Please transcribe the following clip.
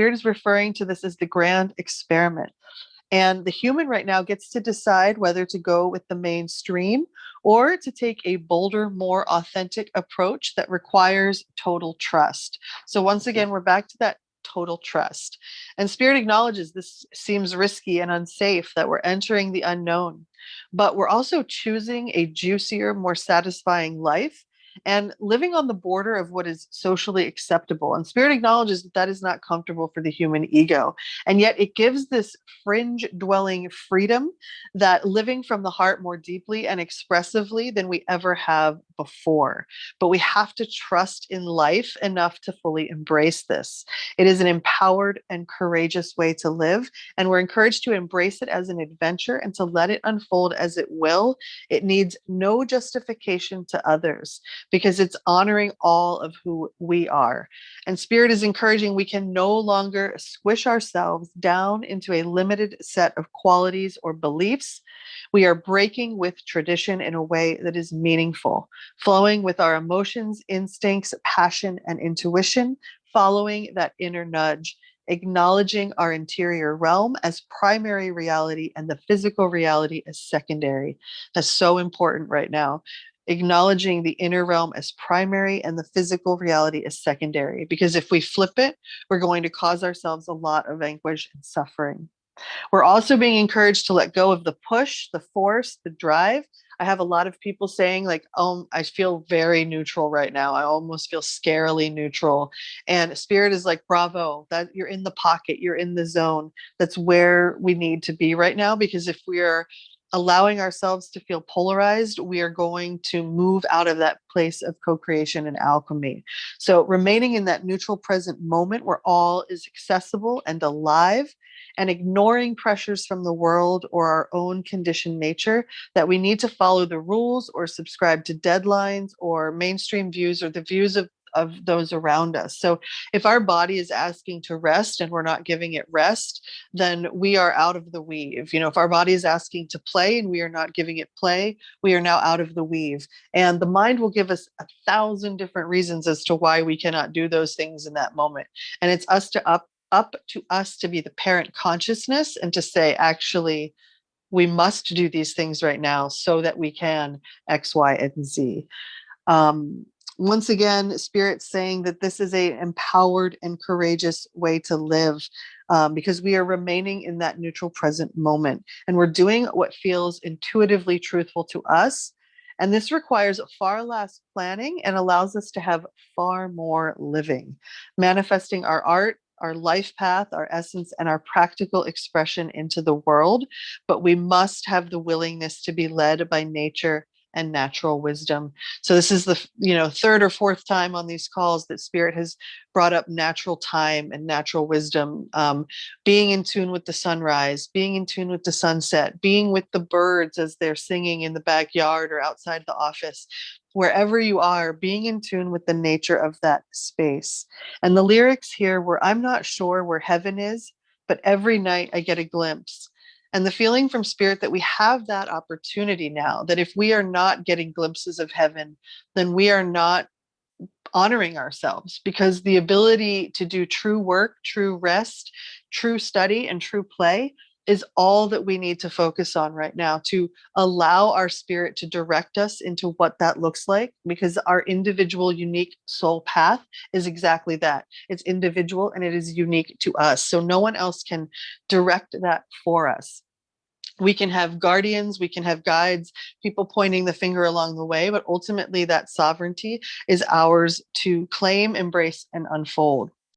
Spirit is referring to this as the grand experiment. And the human right now gets to decide whether to go with the mainstream or to take a bolder, more authentic approach that requires total trust. So, once again, we're back to that total trust. And Spirit acknowledges this seems risky and unsafe, that we're entering the unknown, but we're also choosing a juicier, more satisfying life and living on the border of what is socially acceptable. And Spirit acknowledges that that is not comfortable for the human ego. And yet it gives this fringe dwelling freedom, that living from the heart more deeply and expressively than we ever have before. But we have to trust in life enough to fully embrace this. It is an empowered and courageous way to live. And we're encouraged to embrace it as an adventure and to let it unfold as it will. It needs no justification to others, because it's honoring all of who we are. And Spirit is encouraging we can no longer squish ourselves down into a limited set of qualities or beliefs. We are breaking with tradition in a way that is meaningful, flowing with our emotions, instincts, passion, and intuition, following that inner nudge, acknowledging our interior realm as primary reality and the physical reality as secondary. That's so important right now. Acknowledging the inner realm as primary and the physical reality as secondary. Because if we flip it, we're going to cause ourselves a lot of anguish and suffering. We're also being encouraged to let go of the push, the force, the drive. I have a lot of people saying, like, oh, I feel very neutral right now. I almost feel scarily neutral. And Spirit is like, bravo, that you're in the pocket, you're in the zone. That's where we need to be right now. Because if we are allowing ourselves to feel polarized, we are going to move out of that place of co-creation and alchemy. So remaining in that neutral present moment where all is accessible and alive, and ignoring pressures from the world or our own conditioned nature that we need to follow the rules or subscribe to deadlines or mainstream views or the views of those around us. So if our body is asking to rest and we're not giving it rest, then we are out of the weave. If our body is asking to play and we are not giving it play, we are now out of the weave. And the mind will give us 1,000 different reasons as to why we cannot do those things in that moment. And it's up to us to be the parent consciousness and to say, actually, we must do these things right now so that we can X, Y, and Z. Once again, Spirit's saying that this is a empowered and courageous way to live, because we are remaining in that neutral present moment and we're doing what feels intuitively truthful to us. And this requires far less planning and allows us to have far more living, manifesting our art, our life path, our essence, and our practical expression into the world. But we must have the willingness to be led by nature and natural wisdom. So this is the third or fourth time on these calls that Spirit has brought up natural time and natural wisdom, being in tune with the sunrise, being in tune with the sunset, being with the birds as they're singing in the backyard or outside the office. Wherever you are, being in tune with the nature of that space. And the lyrics here were, I'm not sure where heaven is, but every night I get a glimpse. And the feeling from Spirit that we have that opportunity now, that if we are not getting glimpses of heaven, then we are not honoring ourselves, because the ability to do true work, true rest, true study, and true play is all that we need to focus on right now, to allow our spirit to direct us into what that looks like, because our individual unique soul path is exactly that. It's individual and it is unique to us. So no one else can direct that for us. We can have guardians, we can have guides, people pointing the finger along the way, but ultimately that sovereignty is ours to claim, embrace, and unfold.